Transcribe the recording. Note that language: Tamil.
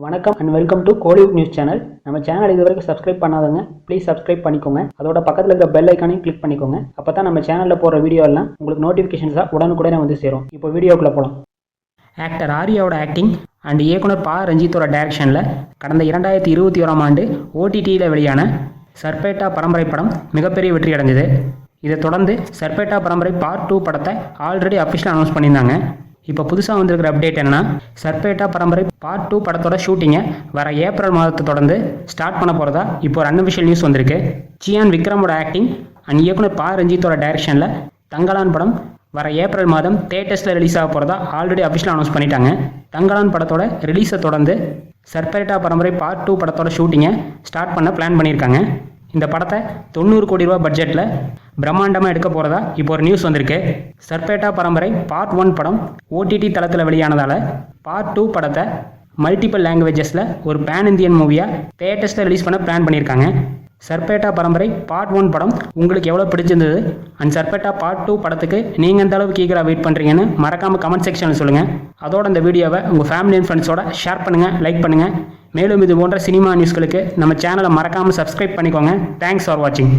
வணக்கம் and welcome to Kollywood news channel. நம்ம சேனல் இது வரைக்கும் சப்ஸ்கிரைப் பண்ணாதவங்க ப்ளீஸ் சப்ஸ்கிரைப் பண்ணிக்கோங்க. அதோட பக்கத்தில் இருக்க பெல் ஐக்கானையும் கிளிக் பண்ணிக்கோங்க. அப்போ தான் நம்ம சேனலில் போகிற வீடியோ எல்லாம் உங்களுக்கு நோட்டிஃபிகேஷன்ஸாக உடனுக்குடனே வந்து சேரும். இப்போ வீடியோக்குள்ளே போகலாம். ஆக்டர் ஆர்யாவோட ஆக்டிங் அண்ட் இயக்குனர் பா ரஞ்சித்தோட டைரக்ஷனில் கடந்த 2021ஆம் ஆண்டு ஓடிடியில் வெளியான சர்பேட்டா பரம்பரை படம் மிகப்பெரிய வெற்றி அடைஞ்சது. இதை தொடர்ந்து சர்பேட்டா பரம்பரை பார்ட் 2 படத்தை ஆல்ரெடி அஃபிஷியலாக அனௌன்ஸ் பண்ணியிருந்தாங்க. இப்போ புதுசாக வந்திருக்கிற அப்டேட் என்னன்னா, சர்பேட்டா பரம்பரை பார்ட் 2 படத்தோட ஷூட்டிங்கை வர ஏப்ரல் மாதத்தை தொடர்ந்து ஸ்டார்ட் பண்ண போகிறதா இப்போ ஒரு அன்அஃபிஷியல் நியூஸ் வந்திருக்கு. சியான் விக்ரமோட ஆக்டிங் அண்ட் இயக்குனர் பா ரஞ்சித்தோட டைரக்ஷனில் தங்கலான் படம் வர ஏப்ரல் மாதம் தியேட்டர்ஸில் ரிலீஸ் ஆக போகிறதா ஆல்ரெடி அஃபிஷியலாக அனௌன்ஸ் பண்ணிட்டாங்க. தங்கலான் படத்தோட ரிலீஸை தொடர்ந்து சர்பேட்டா பரம்பரை பார்ட் 2 படத்தோட ஷூட்டிங்கை ஸ்டார்ட் பண்ண பிளான் பண்ணியிருக்காங்க. இந்த படத்தை 90 கோடி ரூபா பட்ஜெட்டில் பிரம்மாண்டமாக எடுக்க போகிறதா இப்போ ஒரு நியூஸ் வந்திருக்கு. சர்பேட்டா பரம்பரை பார்ட் 1 படம் ஓடிடி தளத்தில் வெளியானதால் பார்ட் 2 படத்தை மல்டிபிள் லாங்குவேஜஸில் ஒரு பேன் இந்தியன் மூவியாக தியேட்டர்ஸில் ரிலீஸ் பண்ண பிளான் பண்ணியிருக்காங்க. சர்பேட்டா பரம்பரை பார்ட் 1 படம் உங்களுக்கு எவ்வளோ பிடிச்சிருந்தது அண்ட் சர்பேட்டா பார்ட் 2 படத்துக்கு நீங்கள் எந்த அளவுக்கு ஈகராக வெயிட் பண்ணுறீங்கன்னு மறக்காமல் கமெண்ட் செக்ஷனில் சொல்லுங்கள். அதோட இந்த வீடியோவை உங்கள் ஃபேமிலி அண்ட் ஃப்ரெண்ட்ஸோட ஷேர் பண்ணுங்கள், லைக் பண்ணுங்கள். மேலும் இது போன்ற சினிமா நியூஸ்களுக்கு நம்ம சேனலை மறக்காமல் சப்ஸ்கிரைப் பண்ணிக்கோங்க. தேங்க்ஸ் ஃபார் வாட்சிங்.